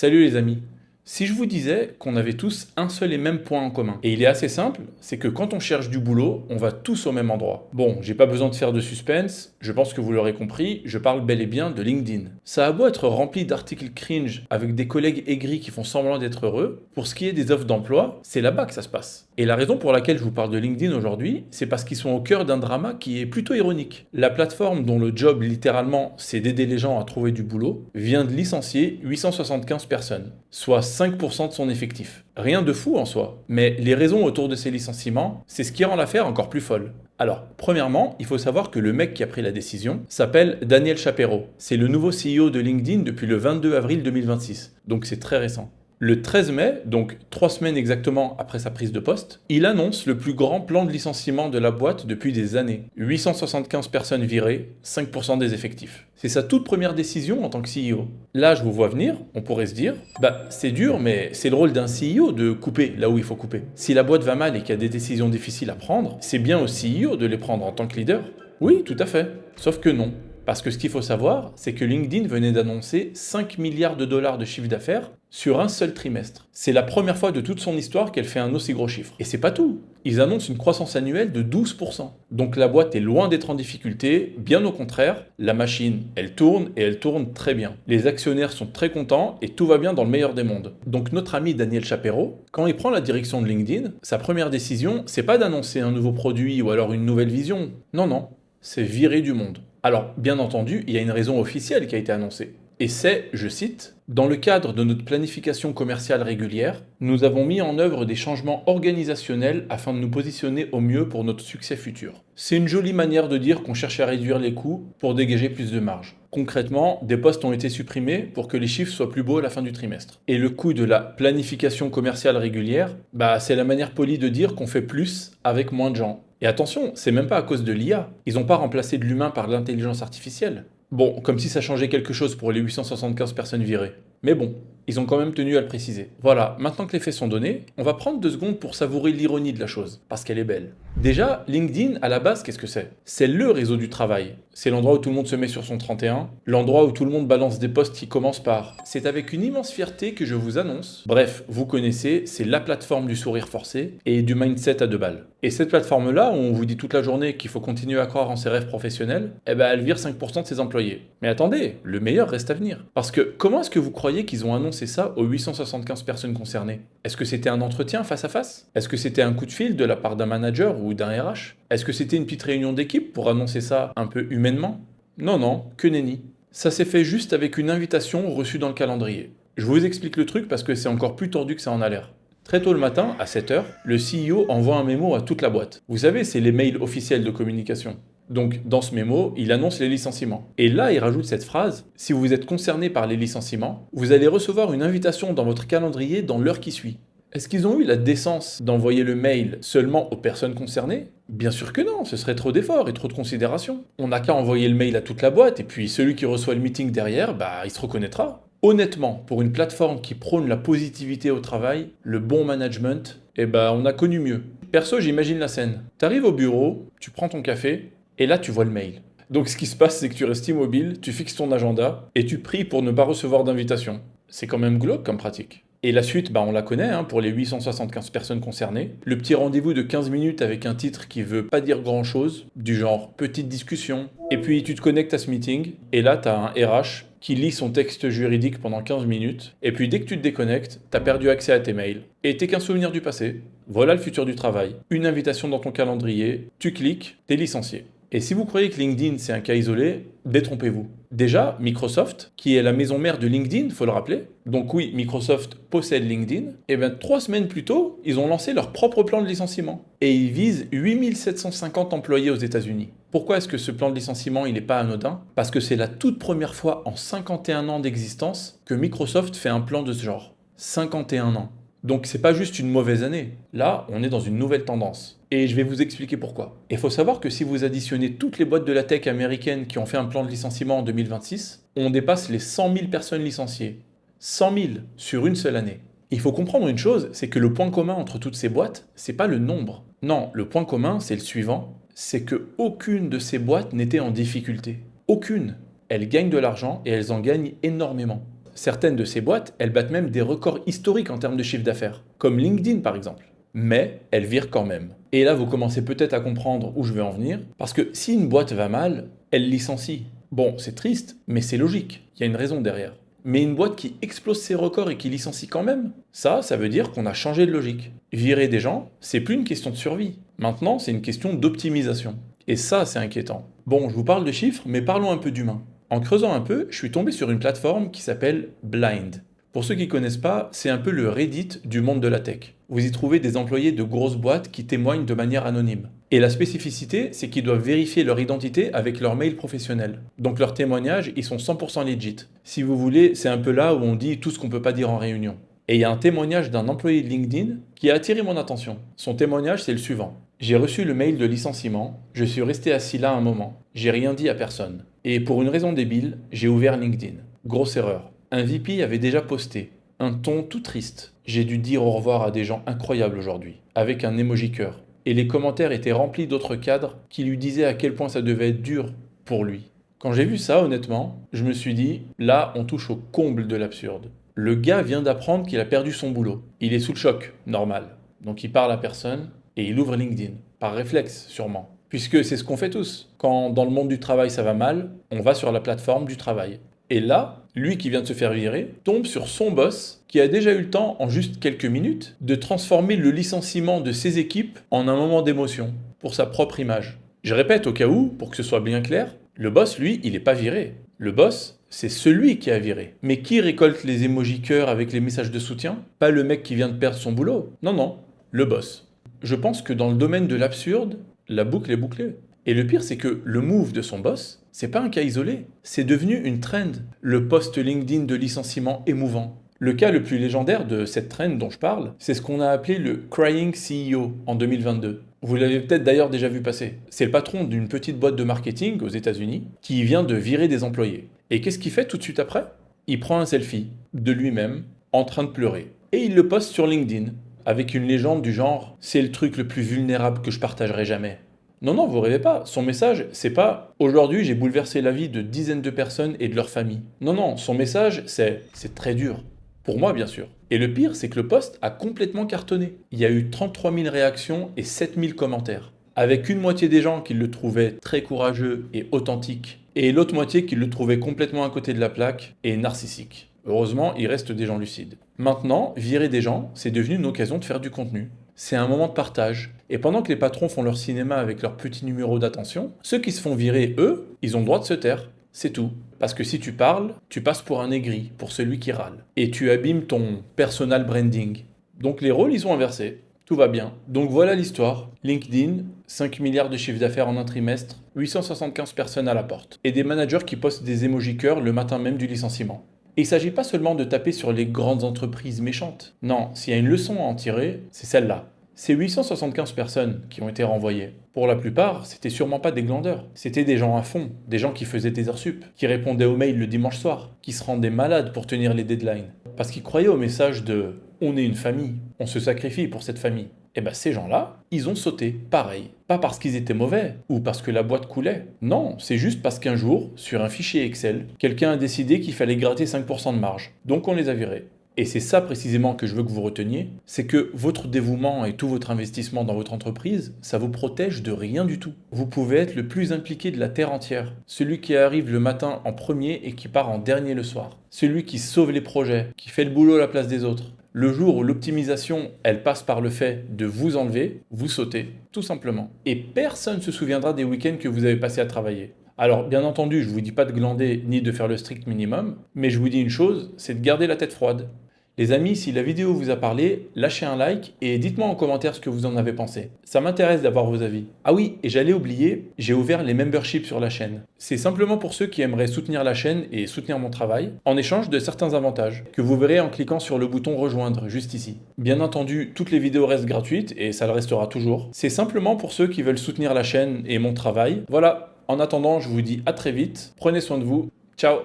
Salut les amis. Si je vous disais qu'on avait tous un seul et même point en commun, et il est assez simple, c'est que quand on cherche du boulot, on va tous au même endroit. Bon, j'ai pas besoin de faire de suspense, je pense que vous l'aurez compris, je parle bel et bien de LinkedIn. Ça a beau être rempli d'articles cringe avec des collègues aigris qui font semblant d'être heureux, pour ce qui est des offres d'emploi, c'est là-bas que ça se passe. Et la raison pour laquelle je vous parle de LinkedIn aujourd'hui, c'est parce qu'ils sont au cœur d'un drama qui est plutôt ironique. La plateforme dont le job littéralement c'est d'aider les gens à trouver du boulot, vient de licencier 875 personnes, soit 5% de son effectif. Rien de fou en soi, mais les raisons autour de ces licenciements, c'est ce qui rend l'affaire encore plus folle. Alors, premièrement, il faut savoir que le mec qui a pris la décision s'appelle Daniel Shapiro. C'est le nouveau CEO de LinkedIn depuis le 22 avril 2026, donc c'est très récent. Le 13 mai, donc 3 semaines exactement après sa prise de poste, il annonce le plus grand plan de licenciement de la boîte depuis des années. 875 personnes virées, 5% des effectifs. C'est sa toute première décision en tant que CEO. Là, je vous vois venir, on pourrait se dire, c'est dur, mais c'est le rôle d'un CEO de couper là où il faut couper. Si la boîte va mal et qu'il y a des décisions difficiles à prendre, c'est bien au CEO de les prendre en tant que leader. Oui, tout à fait. Sauf que non. Parce que ce qu'il faut savoir, c'est que LinkedIn venait d'annoncer 5 milliards de dollars de chiffre d'affaires sur un seul trimestre. C'est la première fois de toute son histoire qu'elle fait un aussi gros chiffre. Et c'est pas tout. Ils annoncent une croissance annuelle de 12%. Donc la boîte est loin d'être en difficulté, bien au contraire, la machine, elle tourne et elle tourne très bien. Les actionnaires sont très contents et tout va bien dans le meilleur des mondes. Donc notre ami Daniel Shapiro, quand il prend la direction de LinkedIn, sa première décision, c'est pas d'annoncer un nouveau produit ou alors une nouvelle vision. Non, non, c'est virer du monde. Alors, bien entendu, il y a une raison officielle qui a été annoncée. Et c'est, je cite, « Dans le cadre de notre planification commerciale régulière, nous avons mis en œuvre des changements organisationnels afin de nous positionner au mieux pour notre succès futur. » C'est une jolie manière de dire qu'on cherche à réduire les coûts pour dégager plus de marge. Concrètement, des postes ont été supprimés pour que les chiffres soient plus beaux à la fin du trimestre. Et le coût de la planification commerciale régulière, c'est la manière polie de dire qu'on fait plus avec moins de gens. Et attention, c'est même pas à cause de l'IA. Ils n'ont pas remplacé de l'humain par l'intelligence artificielle. Bon, comme si ça changeait quelque chose pour les 875 personnes virées. Mais bon, ils ont quand même tenu à le préciser. Voilà, maintenant que les faits sont donnés, on va prendre 2 secondes pour savourer l'ironie de la chose, parce qu'elle est belle. Déjà, LinkedIn, à la base, qu'est-ce que c'est? C'est le réseau du travail. C'est l'endroit où tout le monde se met sur son 31, l'endroit où tout le monde balance des posts qui commencent par « C'est avec une immense fierté que je vous annonce ». Bref, vous connaissez, c'est la plateforme du sourire forcé et du mindset à 2 balles. Et cette plateforme-là, où on vous dit toute la journée qu'il faut continuer à croire en ses rêves professionnels, elle vire 5% de ses employés. Mais attendez, le meilleur reste à venir. Parce que comment est-ce que vous croyez qu'ils ont annoncé ça aux 875 personnes concernées? Est-ce que c'était un entretien face à face? Est-ce que c'était un coup de fil de la part d'un manager ou d'un RH? Est-ce que c'était une petite réunion d'équipe pour annoncer ça un peu humainement? Non, non, que nenni. Ça s'est fait juste avec une invitation reçue dans le calendrier. Je vous explique le truc parce que c'est encore plus tordu que ça en a l'air. Très tôt le matin, à 7h, le CEO envoie un mémo à toute la boîte. Vous savez, c'est les mails officiels de communication. Donc, dans ce mémo, il annonce les licenciements. Et là, il rajoute cette phrase, « Si vous êtes concerné par les licenciements, vous allez recevoir une invitation dans votre calendrier dans l'heure qui suit. » Est-ce qu'ils ont eu la décence d'envoyer le mail seulement aux personnes concernées? Bien sûr que non, ce serait trop d'efforts et trop de considération. On n'a qu'à envoyer le mail à toute la boîte et puis celui qui reçoit le meeting derrière, il se reconnaîtra. Honnêtement, pour une plateforme qui prône la positivité au travail, le bon management, on a connu mieux. Perso, j'imagine la scène. T'arrives au bureau, tu prends ton café, et là tu vois le mail. Donc ce qui se passe, c'est que tu restes immobile, tu fixes ton agenda, et tu pries pour ne pas recevoir d'invitation. C'est quand même glauque comme pratique. Et la suite, on la connaît, pour les 875 personnes concernées. Le petit rendez-vous de 15 minutes avec un titre qui veut pas dire grand-chose, du genre « petite discussion ». Et puis tu te connectes à ce meeting, et là t'as un RH qui lit son texte juridique pendant 15 minutes, et puis dès que tu te déconnectes, t'as perdu accès à tes mails, et t'es qu'un souvenir du passé. Voilà le futur du travail. Une invitation dans ton calendrier, tu cliques, t'es licencié. Et si vous croyez que LinkedIn c'est un cas isolé, détrompez-vous. Déjà, Microsoft, qui est la maison mère de LinkedIn, faut le rappeler, donc oui, Microsoft possède LinkedIn, 3 semaines plus tôt, ils ont lancé leur propre plan de licenciement. Et ils visent 8750 employés aux États-Unis. Pourquoi est-ce que ce plan de licenciement il n'est pas anodin? Parce que c'est la toute première fois en 51 ans d'existence que Microsoft fait un plan de ce genre. 51 ans. Donc c'est pas juste une mauvaise année. Là, on est dans une nouvelle tendance. Et je vais vous expliquer pourquoi. Il faut savoir que si vous additionnez toutes les boîtes de la tech américaines qui ont fait un plan de licenciement en 2026, on dépasse les 100 000 personnes licenciées. 100 000 sur une seule année. Il faut comprendre une chose, c'est que le point commun entre toutes ces boîtes, c'est pas le nombre. Non, le point commun, c'est le suivant, c'est que aucune de ces boîtes n'était en difficulté. Aucune. Elles gagnent de l'argent et elles en gagnent énormément. Certaines de ces boîtes, elles battent même des records historiques en termes de chiffre d'affaires, comme LinkedIn par exemple. Mais elles virent quand même. Et là, vous commencez peut-être à comprendre où je veux en venir, parce que si une boîte va mal, elle licencie. Bon, c'est triste, mais c'est logique, il y a une raison derrière. Mais une boîte qui explose ses records et qui licencie quand même, ça veut dire qu'on a changé de logique. Virer des gens, c'est plus une question de survie. Maintenant, c'est une question d'optimisation. Et ça, c'est inquiétant. Bon, je vous parle de chiffres, mais parlons un peu d'humain. En creusant un peu, je suis tombé sur une plateforme qui s'appelle Blind. Pour ceux qui ne connaissent pas, c'est un peu le Reddit du monde de la tech. Vous y trouvez des employés de grosses boîtes qui témoignent de manière anonyme. Et la spécificité, c'est qu'ils doivent vérifier leur identité avec leur mail professionnel. Donc leurs témoignages, ils sont 100% legit. Si vous voulez, c'est un peu là où on dit tout ce qu'on ne peut pas dire en réunion. Et il y a un témoignage d'un employé de LinkedIn qui a attiré mon attention. Son témoignage, c'est le suivant. J'ai reçu le mail de licenciement, je suis resté assis là un moment, j'ai rien dit à personne. Et pour une raison débile, j'ai ouvert LinkedIn. Grosse erreur. Un VP avait déjà posté, un ton tout triste. J'ai dû dire au revoir à des gens incroyables aujourd'hui, avec un emoji cœur. Et les commentaires étaient remplis d'autres cadres qui lui disaient à quel point ça devait être dur pour lui. Quand j'ai vu ça, honnêtement, je me suis dit, là, on touche au comble de l'absurde. Le gars vient d'apprendre qu'il a perdu son boulot. Il est sous le choc, normal. Donc il parle à personne et il ouvre LinkedIn. Par réflexe, sûrement. Puisque c'est ce qu'on fait tous. Quand dans le monde du travail ça va mal, on va sur la plateforme du travail. Et là, lui qui vient de se faire virer, tombe sur son boss qui a déjà eu le temps, en juste quelques minutes, de transformer le licenciement de ses équipes en un moment d'émotion, pour sa propre image. Je répète au cas où, pour que ce soit bien clair, le boss, lui, il n'est pas viré. Le boss, c'est celui qui a viré. Mais qui récolte les emojis cœur avec les messages de soutien? Pas le mec qui vient de perdre son boulot. Non, non, le boss. Je pense que dans le domaine de l'absurde, la boucle est bouclée. Et le pire, c'est que le move de son boss, c'est pas un cas isolé. C'est devenu une trend. Le post LinkedIn de licenciement émouvant. Le cas le plus légendaire de cette trend dont je parle, c'est ce qu'on a appelé le Crying CEO en 2022. Vous l'avez peut-être d'ailleurs déjà vu passer. C'est le patron d'une petite boîte de marketing aux États-Unis qui vient de virer des employés. Et qu'est-ce qu'il fait tout de suite après? Il prend un selfie de lui-même en train de pleurer. Et il le poste sur LinkedIn avec une légende du genre « C'est le truc le plus vulnérable que je partagerai jamais ». Non, non, vous rêvez pas. Son message, c'est pas « Aujourd'hui, j'ai bouleversé la vie de dizaines de personnes et de leurs familles ». Non, non, son message, c'est « C'est très dur ». Pour moi, bien sûr. Et le pire, c'est que le post a complètement cartonné. Il y a eu 33 000 réactions et 7 000 commentaires. Avec une moitié des gens qui le trouvaient très courageux et authentique, et l'autre moitié qui le trouvait complètement à côté de la plaque et narcissique. Heureusement, il reste des gens lucides. Maintenant, virer des gens, c'est devenu une occasion de faire du contenu. C'est un moment de partage. Et pendant que les patrons font leur cinéma avec leur petit numéro d'attention, ceux qui se font virer, eux, ils ont le droit de se taire. C'est tout. Parce que si tu parles, tu passes pour un aigri, pour celui qui râle. Et tu abîmes ton personal branding. Donc les rôles, ils sont inversés. Tout va bien. Donc voilà l'histoire. LinkedIn, 5 milliards de chiffre d'affaires en un trimestre, 875 personnes à la porte. Et des managers qui postent des emojis cœur le matin même du licenciement. Et il ne s'agit pas seulement de taper sur les grandes entreprises méchantes. Non, s'il y a une leçon à en tirer, c'est celle-là. Ces 875 personnes qui ont été renvoyées, pour la plupart, c'était sûrement pas des glandeurs. C'était des gens à fond, des gens qui faisaient des heures sup, qui répondaient aux mails le dimanche soir, qui se rendaient malades pour tenir les deadlines. Parce qu'ils croyaient au message de « on est une famille, on se sacrifie pour cette famille ». Et ben ces gens-là, ils ont sauté, pareil. Pas parce qu'ils étaient mauvais, ou parce que la boîte coulait. Non, c'est juste parce qu'un jour, sur un fichier Excel, quelqu'un a décidé qu'il fallait gratter 5% de marge. Donc on les a virés. Et c'est ça précisément que je veux que vous reteniez, c'est que votre dévouement et tout votre investissement dans votre entreprise, ça vous protège de rien du tout. Vous pouvez être le plus impliqué de la terre entière, celui qui arrive le matin en premier et qui part en dernier le soir, celui qui sauve les projets, qui fait le boulot à la place des autres. Le jour où l'optimisation, elle passe par le fait de vous enlever, vous sautez, tout simplement. Et personne ne se souviendra des week-ends que vous avez passés à travailler. Alors, bien entendu, je ne vous dis pas de glander ni de faire le strict minimum, mais je vous dis une chose, c'est de garder la tête froide. Les amis, si la vidéo vous a parlé, lâchez un like et dites-moi en commentaire ce que vous en avez pensé. Ça m'intéresse d'avoir vos avis. Ah oui, et j'allais oublier, j'ai ouvert les memberships sur la chaîne. C'est simplement pour ceux qui aimeraient soutenir la chaîne et soutenir mon travail, en échange de certains avantages, que vous verrez en cliquant sur le bouton rejoindre, juste ici. Bien entendu, toutes les vidéos restent gratuites et ça le restera toujours. C'est simplement pour ceux qui veulent soutenir la chaîne et mon travail. Voilà, en attendant, je vous dis à très vite, prenez soin de vous, ciao!